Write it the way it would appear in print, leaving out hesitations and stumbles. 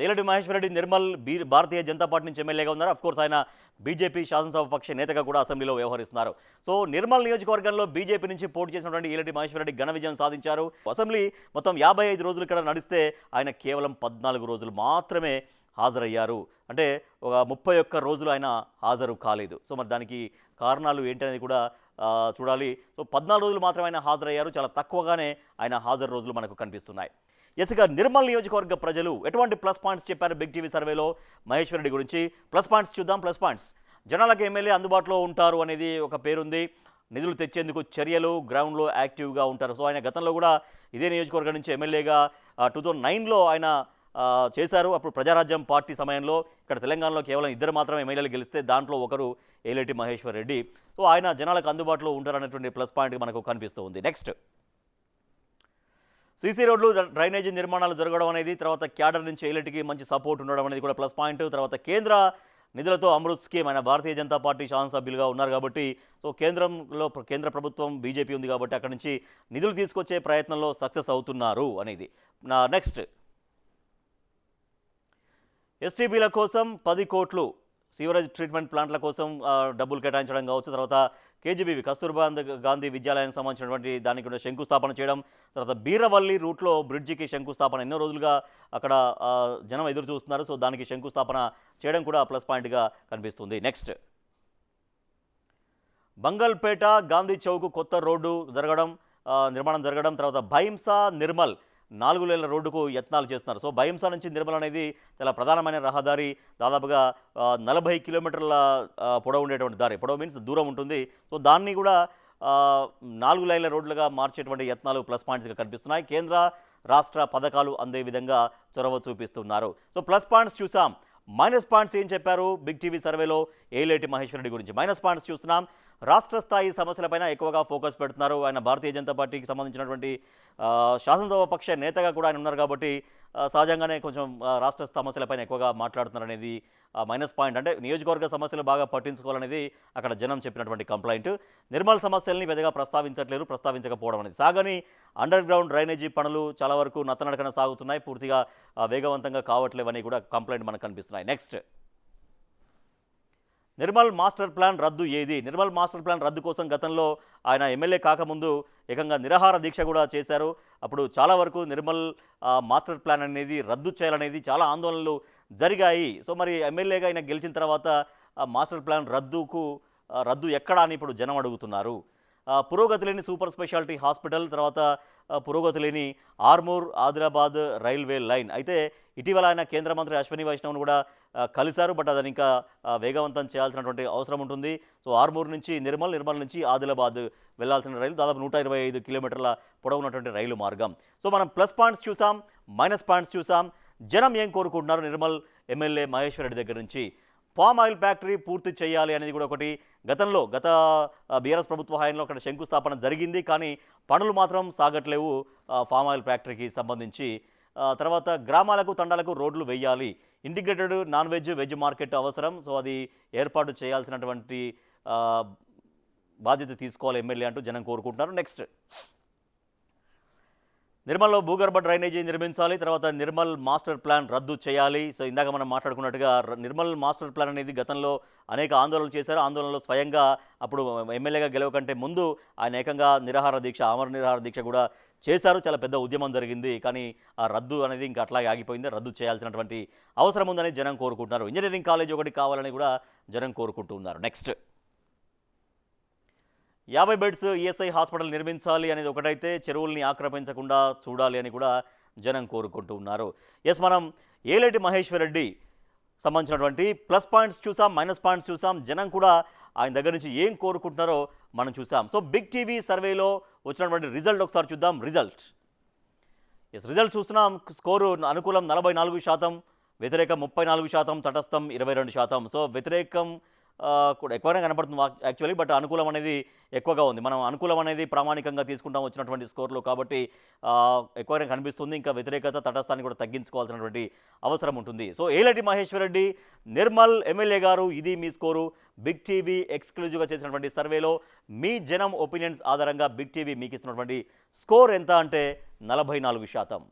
Aleti Maheshwar Reddy Nirmal Bharatiya Janata party నుంచి ఎమ్మెల్యేగా ఉన్నారు. అఫ్కోర్స్ ఆయన బీజేపీ శాసనసభ పక్ష నేతగా కూడా అసెంబ్లీలో వ్యవహరిస్తున్నారు. సో నిర్మల్ నియోజకవర్గంలో బీజేపీ నుంచి పోటీ చేసినటువంటి ఏలటి మహేశ్వర్ రెడ్డి ఘన విజయం సాధించారు. అసెంబ్లీ మొత్తం 55 రోజులు ఇక్కడ నడిస్తే ఆయన కేవలం 14 రోజులు మాత్రమే హాజరయ్యారు. అంటే ఒక 31 రోజులు ఆయన హాజరు కాలేదు. సో మరి దానికి కారణాలు ఏంటనేది కూడా చూడాలి. సో 14 రోజులు మాత్రమే ఆయన హాజరయ్యారు. చాలా తక్కువగానే ఆయన హాజరు రోజులు మనకు కనిపిస్తున్నాయి. ఇక నిర్మల్ నియోజకవర్గ ప్రజలు ఎటువంటి ప్లస్ పాయింట్స్ చెప్పారు బిగ్ టీవీ సర్వేలో మహేశ్వర్ రెడ్డి గురించి? ప్లస్ పాయింట్స్ చూద్దాం. ప్లస్ పాయింట్స్: జనాలకు ఎమ్మెల్యే అందుబాటులో ఉంటారు అనేది ఒక పేరుంది. నిధులు తెచ్చేందుకు చర్యలు, గ్రౌండ్లో యాక్టివ్గా ఉంటారు. సో ఆయన గతంలో కూడా ఇదే నియోజకవర్గం నుంచి ఎమ్మెల్యేగా 2009లో ఆయన చేశారు. అప్పుడు ప్రజారాజ్యం పార్టీ సమయంలో ఇక్కడ తెలంగాణలో కేవలం 2 మాత్రమే ఎమ్మెల్యేలు గెలిస్తే దాంట్లో ఒకరు ఏలేటి మహేశ్వర్ రెడ్డి. సో ఆయన జనాలకు అందుబాటులో ఉంటారనేటువంటి ప్లస్ పాయింట్ మనకు కనిపిస్తూ ఉంది. నెక్స్ట్, సీసీ రోడ్లు, డ్రైనేజీ నిర్మాణాలు జరగడం అనేది, తర్వాత క్యాడర్ నుంచి ఏలేటికి మంచి సపోర్ట్ ఉండడం అనేది కూడా ప్లస్ పాయింట్. తర్వాత కేంద్ర నిధులతో అమృత్ స్కీమ్, ఆయన భారతీయ జనతా పార్టీ శాసనసభ్యులుగా ఉన్నారు కాబట్టి, సో కేంద్ర ప్రభుత్వం బీజేపీ ఉంది కాబట్టి అక్కడి నుంచి నిధులు తీసుకొచ్చే ప్రయత్నంలో సక్సెస్ అవుతున్నారు అనేది. నెక్స్ట్, ఎస్టీబీల కోసం 10 కోట్లు సీవరేజ్ ట్రీట్మెంట్ ప్లాంట్ల కోసం డబ్బులు కేటాయించడం కావచ్చు. తర్వాత కేజీబీవి కస్తూర్బా గాంధీ విద్యాలయానికి సంబంధించినటువంటి దానికి కూడా శంకుస్థాపన చేయడం. తర్వాత బీరవల్లి రూట్లో బ్రిడ్జికి శంకుస్థాపన, ఎన్నో రోజులుగా అక్కడ జనం ఎదురు చూస్తున్నారు. సో దానికి శంకుస్థాపన చేయడం కూడా ప్లస్ పాయింట్గా కనిపిస్తుంది. నెక్స్ట్, బంగల్పేట గాంధీ చౌక్ కొత్త రోడ్డు నిర్మాణం జరగడం. తర్వాత భైంసా నిర్మల్ 4 లేన్ల రోడ్డుకు యత్నాలు చేస్తున్నారు. సో భైంసా నుంచి నిర్మల్ అనేది చాలా ప్రధానమైన రహదారి. దాదాపుగా 40 కిలోమీటర్ల పొడవు ఉండేటువంటి దారి. పొడవు మీన్స్ దూరం ఉంటుంది. సో దాన్ని కూడా 4 లైన్ల రోడ్లుగా మార్చేటువంటి యత్నాలు ప్లస్ పాయింట్స్గా కనిపిస్తున్నాయి. కేంద్ర రాష్ట్ర పథకాలు అందే విధంగా చొరవ చూపిస్తున్నారు. సో ప్లస్ పాయింట్స్ చూసాం. మైనస్ పాయింట్స్ ఏం చెప్పారు బిగ్ టీవీ సర్వేలో ఏలేటి మహేశ్వర్ రెడ్డి గురించి? మైనస్ పాయింట్స్ చూస్తున్నాం. రాష్ట్ర స్థాయి సమస్యలపైన ఎక్కువగా ఫోకస్ పెడుతున్నారు. ఆయన భారతీయ జనతా పార్టీకి సంబంధించినటువంటి శాసనసభ పక్ష నేతగా కూడా ఆయన ఉన్నారు కాబట్టి సహజంగానే కొంచెం రాష్ట్ర సమస్యలపైన ఎక్కువగా మాట్లాడుతున్నారు అనేది మైనస్ పాయింట్. అంటే నియోజకవర్గ సమస్యలు బాగా పట్టించుకోవాలనేది అక్కడ జనం చెప్పినటువంటి కంప్లైంట్. నిర్మల్ సమస్యల్ని పెద్దగా ప్రస్తావించకపోవడం అనేది. సాగని అండర్ గ్రౌండ్ డ్రైనేజీ పనులు చాలా వరకు నత్తనడకన సాగుతున్నాయి, పూర్తిగా వేగవంతంగా కావట్లేవని కూడా కంప్లైంట్ మనకు కనిపిస్తున్నాయి. నెక్స్ట్, నిర్మల్ మాస్టర్ ప్లాన్ రద్దు ఏది? నిర్మల్ మాస్టర్ ప్లాన్ రద్దు కోసం గతంలో ఆయన ఎమ్మెల్యే కాకముందు ఏకంగా నిరాహార దీక్ష కూడా చేశారు. అప్పుడు చాలా వరకు నిర్మల్ మాస్టర్ ప్లాన్ అనేది రద్దు చేయాలనేది చాలా ఆందోళనలు జరిగాయి. సో మరి ఎమ్మెల్యేగా ఆయన గెలిచిన తర్వాత మాస్టర్ ప్లాన్ రద్దు ఎక్కడా అని ఇప్పుడు జనం అడుగుతున్నారు. పురోగతి లేని సూపర్ స్పెషాలిటీ హాస్పిటల్, తర్వాత పురోగతి లేని ఆర్మూర్ ఆదిలాబాద్ రైల్వే లైన్. అయితే ఇటీవల ఆయన కేంద్ర మంత్రి అశ్విని వైష్ణవ్ను కూడా కలిశారు. బట్ అది ఇంకా వేగవంతం చేయాల్సినటువంటి అవసరం ఉంటుంది. సో ఆర్మూర్ నుంచి నిర్మల్ నుంచి ఆదిలాబాద్ వెళ్లాల్సిన రైలు దాదాపు 125 కిలోమీటర్ల పొడవున్నటువంటి రైలు మార్గం. సో మనం ప్లస్ పాయింట్స్ చూసాం, మైనస్ పాయింట్స్ చూసాం. జనం ఏం కోరుకుంటున్నారు నిర్మల్ ఎమ్మెల్యే మహేశ్వర్ రెడ్డి దగ్గర నుంచి? పామ్ ఆయిల్ ఫ్యాక్టరీ పూర్తి చేయాలి అనేది కూడా ఒకటి. గత బీఆర్ఎస్ ప్రభుత్వ హయాంలో అక్కడ శంకుస్థాపన జరిగింది, కానీ పనులు మాత్రం సాగట్లేవు పామ్ ఆయిల్ ఫ్యాక్టరీకి సంబంధించి. తర్వాత గ్రామాలకు తండాలకు రోడ్లు వేయాలి, ఇంటిగ్రేటెడ్ నాన్ వెజ్ మార్కెట్ అవసరం. సో అది ఏర్పాటు చేయాల్సినటువంటి బాధ్యత తీసుకోవాలి ఎమ్మెల్యే అంటూ జనం కోరుకుంటున్నారు. నెక్స్ట్, నిర్మల్లో భూగర్భ డ్రైనేజీ నిర్మించాలి, తర్వాత నిర్మల్ మాస్టర్ ప్లాన్ రద్దు చేయాలి. సో ఇందాక మనం మాట్లాడుకున్నట్టుగా నిర్మల్ మాస్టర్ ప్లాన్ అనేది గతంలో అనేక ఆందోళనలు చేశారు. ఆందోళనలో స్వయంగా అప్పుడు ఎమ్మెల్యేగా గెలవకంటే ముందు ఆయన ఏకంగా ఆమర నిరాహార దీక్ష కూడా చేశారు. చాలా పెద్ద ఉద్యమం జరిగింది, కానీ ఆ రద్దు అనేది ఇంకా అట్లాగే ఆగిపోయింది. రద్దు చేయాల్సినటువంటి అవసరం ఉందని జనం కోరుకుంటున్నారు. ఇంజనీరింగ్ కాలేజ్ ఒకటి కావాలని కూడా జనం కోరుకుంటూ ఉన్నారు. నెక్స్ట్, 50 బెడ్స్ ఈఎస్ఐ హాస్పిటల్ నిర్మించాలి అనేది ఒకటైతే, చెరువుల్ని ఆక్రమించకుండా చూడాలి అని కూడా జనం కోరుకుంటూ ఉన్నారు. మనం ఏలేటి మహేశ్వర్ రెడ్డి సంబంధించినటువంటి ప్లస్ పాయింట్స్ చూసాం, మైనస్ పాయింట్స్ చూసాం. జనం కూడా ఆయన దగ్గర నుంచి ఏం కోరుకుంటున్నారో మనం చూసాం. సో బిగ్ టీవీ సర్వేలో వచ్చినటువంటి రిజల్ట్ ఒకసారి చూద్దాం. రిజల్ట్ చూస్తున్నాం. స్కోరు అనుకూలం 44%, వ్యతిరేకం 34%, తటస్థం 22%. సో వ్యతిరేకం కూడా ఎక్కువనే కనపడుతుంది యాక్చువల్లీ, బట్ అనుకూలం అనేది ఎక్కువగా ఉంది. మనం అనుకూలం అనేది ప్రామాణికంగా తీసుకుంటాం వచ్చినటువంటి స్కోర్లో కాబట్టి ఎక్కువనే కనిపిస్తుంది. ఇంకా వ్యతిరేకత తటస్థాన్ని కూడా తగ్గించుకోవాల్సినటువంటి అవసరం ఉంటుంది. సో ఏలేటి మహేశ్వర్ రెడ్డి నిర్మల్ ఎమ్మెల్యే గారు, ఇది మీ స్కోరు. బిగ్ టీవీ ఎక్స్క్లూజివ్గా చేసినటువంటి సర్వేలో మీ జనం ఒపీనియన్స్ ఆధారంగా బిగ్ టీవీ మీకు ఇస్తున్నటువంటి స్కోర్ ఎంత అంటే 44%.